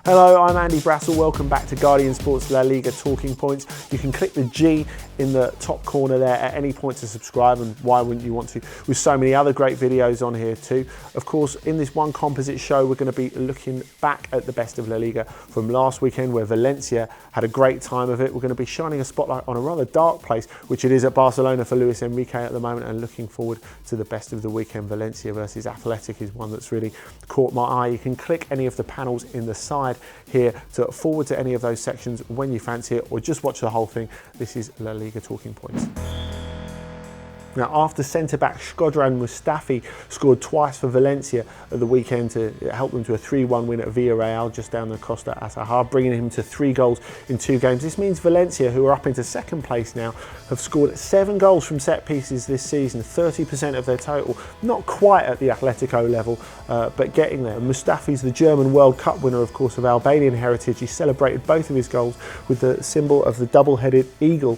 Hello, I'm Andy Brassell. Welcome back to Guardian Sports La Liga Talking Points. You can click the G in the top corner there at any point to subscribe, and why wouldn't you want to, with so many other great videos on here too. Of course, in this one composite show, we're going to be looking back at the best of La Liga from last weekend, where Valencia had a great time of it. We're going to be shining a spotlight on a rather dark place, which it is at Barcelona for Luis Enrique at the moment, and looking forward to the best of the weekend. Valencia versus Athletic is one that's really caught my eye. You can click any of the panels in the side here to forward to any of those sections when you fancy it, or just watch the whole thing. This is La Liga Talking Points. Now, after centre-back Shkodran Mustafi scored twice for Valencia at the weekend to help them to a 3-1 win at Villarreal just down the Costa Azahar, bringing him to 3 goals in 2 games. This means Valencia, who are up into second place now, have scored 7 goals from set pieces this season, 30% of their total. Not quite at the Atletico level, but getting there. Mustafi's the German World Cup winner, of course, of Albanian heritage. He celebrated both of his goals with the symbol of the double-headed eagle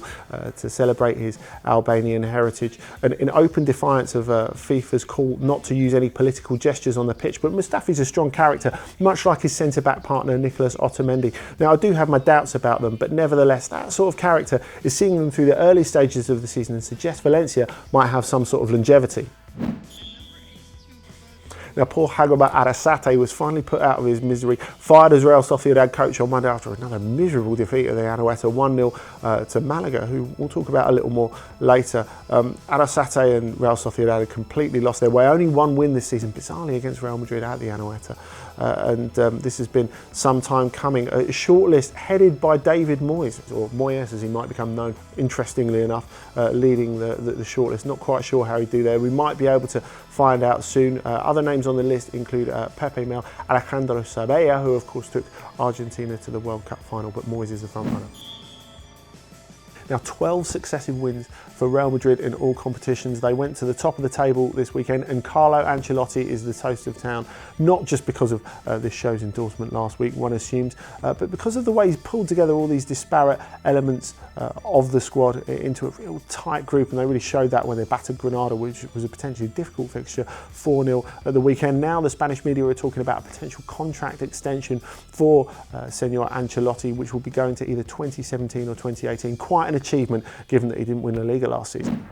to celebrate his Albanian heritage. And in open defiance of FIFA's call not to use any political gestures on the pitch. But Mustafi's a strong character, much like his centre-back partner Nicolas Otamendi. Now, I do have my doubts about them, but nevertheless, that sort of character is seeing them through the early stages of the season and suggests Valencia might have some sort of longevity. Now, poor Hagoba Arrasate was finally put out of his misery, fired as Real Sociedad coach on Monday after another miserable defeat of the Anoeta 1-0 to Malaga, who we'll talk about a little more later. Arrasate and Real Sociedad had completely lost their way. Only one win this season, bizarrely against Real Madrid at the Anoeta. This has been some time coming. A shortlist headed by David Moyes, or Moyes as he might become known, interestingly enough, leading the shortlist. Not quite sure how he'd do there. We might be able to find out soon. Other names on the list include Pepe Mel, Alejandro Sabella, who of course took Argentina to the World Cup final, but Moyes is the front runner. Now, 12 successive wins for Real Madrid in all competitions. They went to the top of the table this weekend, and Carlo Ancelotti is the toast of town, not just because of this show's endorsement last week, one assumes, but because of the way he's pulled together all these disparate elements of the squad into a real tight group, and they really showed that when they battered Granada, which was a potentially difficult fixture, 4-0 at the weekend. Now the Spanish media are talking about a potential contract extension for Senor Ancelotti, which will be going to either 2017 or 2018. Quite an achievement, given that he didn't win La Liga last season.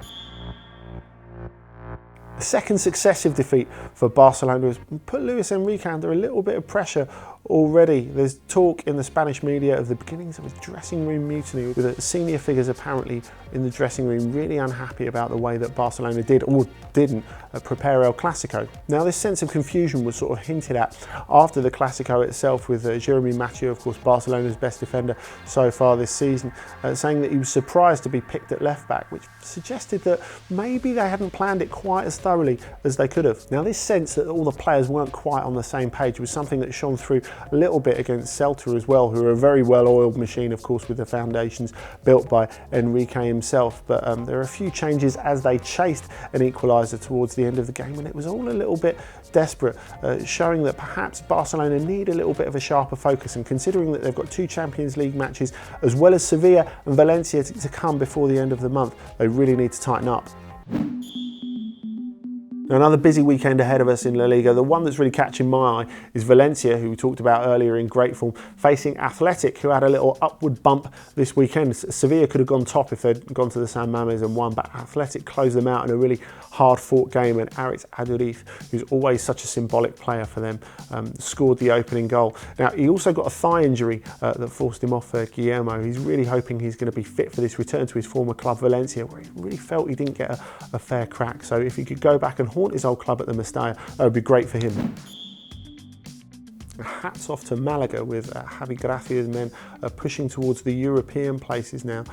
The second successive defeat for Barcelona has put Luis Enrique under a little bit of pressure already. There's talk in the Spanish media of the beginnings of a dressing room mutiny, with the senior figures apparently in the dressing room really unhappy about the way that Barcelona did or didn't prepare El Clasico. Now, this sense of confusion was sort of hinted at after the Clasico itself, with Jeremy Mathieu, of course Barcelona's best defender so far this season, saying that he was surprised to be picked at left back, which suggested that maybe they hadn't planned it quite as thoroughly as they could have. Now, this sense that all the players weren't quite on the same page was something that shone through a little bit against Celta as well, who are a very well-oiled machine, of course, with the foundations built by Enrique himself. But there are a few changes as they chased an equaliser towards the end of the game, and it was all a little bit desperate, showing that perhaps Barcelona need a little bit of a sharper focus. And considering that they've got 2 Champions League matches, as well as Sevilla and Valencia to come before the end of the month, they really need to tighten up. Now, another busy weekend ahead of us in La Liga. The one that's really catching my eye is Valencia, who we talked about earlier, in great form, facing Athletic, who had a little upward bump this weekend. Sevilla could have gone top if they'd gone to the San Mamés and won, but Athletic closed them out in a really hard-fought game, and Aritz Aduriz, who's always such a symbolic player for them, scored the opening goal. Now, he also got a thigh injury that forced him off Guillermo. He's really hoping he's going to be fit for this return to his former club Valencia, where he really felt he didn't get a fair crack. So if he could go back and haunt his old club at the Mestalla, that would be great for him. Hats off to Malaga, with Javi Gracia's men pushing towards the European places now,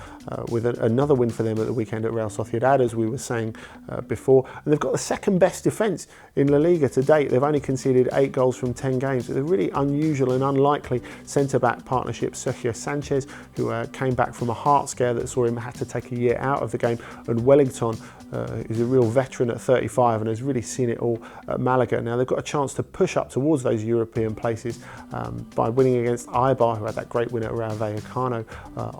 with another win for them at the weekend at Real Sociedad, as we were saying before. And they've got the second best defence in La Liga to date. They've only conceded 8 goals from 10 games, with a really unusual and unlikely centre-back partnership. Sergio Sanchez, who came back from a heart scare that saw him had to take a year out of the game, and Wellington, who's a real veteran at 35 and has really seen it all at Malaga. Now, they've got a chance to push up towards those European places by winning against Eibar, who had that great win at Rayo Vallecano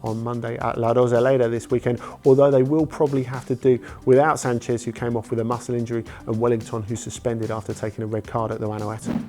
on Monday, at La Rosaleda this weekend, although they will probably have to do without Sanchez, who came off with a muscle injury, and Wellington, who's suspended after taking a red card at the Anoeta.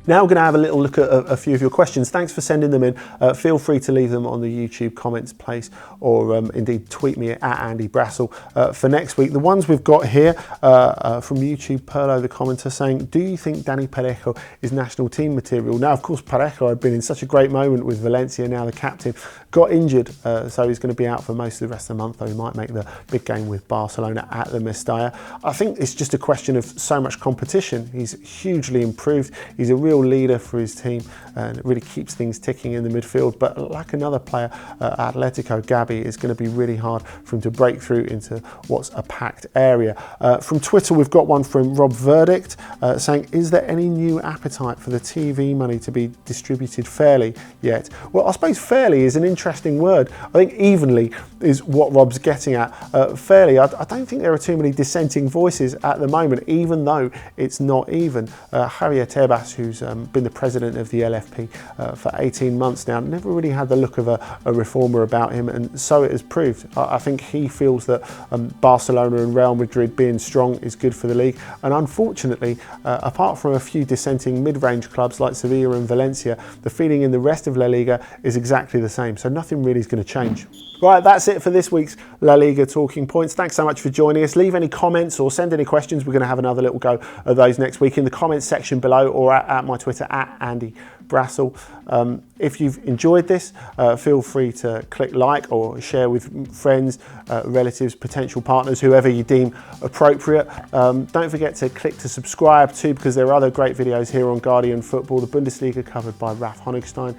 Now we're going to have a little look at a few of your questions. Thanks for sending them in. Feel free to leave them on the YouTube comments place, or indeed tweet me at Andy Brassell for next week. The ones we've got here from YouTube, Perlo the commenter, saying, do you think Dani Parejo is national team material? Now, of course, Parejo had been in such a great moment with Valencia, now the captain, got injured, so he's going to be out for most of the rest of the month, though he might make the big game with Barcelona at the Mestalla. I think it's just a question of so much competition. He's hugely improved. He's a real leader for his team and it really keeps things ticking in the midfield. But like another player, Atletico, Gabi, it's going to be really hard for him to break through into what's a packed area. From Twitter, we've got one from Rob Verdict saying, is there any new appetite for the TV money to be distributed fairly yet? Well, I suppose fairly is an interesting word. I think evenly is what Rob's getting at. Fairly, I don't think there are too many dissenting voices at the moment, even though it's not even. Javier Tebas, who's been the president of the LFP for 18 months now, never really had the look of a reformer about him, and so it has proved. I think he feels that Barcelona and Real Madrid being strong is good for the league, and unfortunately, apart from a few dissenting mid-range clubs like Sevilla and Valencia, the feeling in the rest of La Liga is exactly the same, so nothing really is going to change. Right, that's it for this week's La Liga Talking Points. Thanks so much for joining us. Leave any comments or send any questions. We're going to have another little go at those next week in the comments section below, or at my Twitter, at Andy Brassell. If you've enjoyed this, feel free to click like or share with friends, relatives, potential partners, whoever you deem appropriate. Don't forget to click to subscribe too, because there are other great videos here on Guardian Football. The Bundesliga covered by Ralf Honigstein.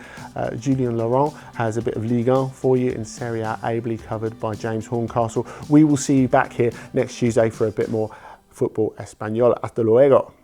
Julien Laurent has a bit of Liga for you, and Serie A ably covered by James Horncastle. We will see you back here next Tuesday for a bit more Football Español. Hasta luego.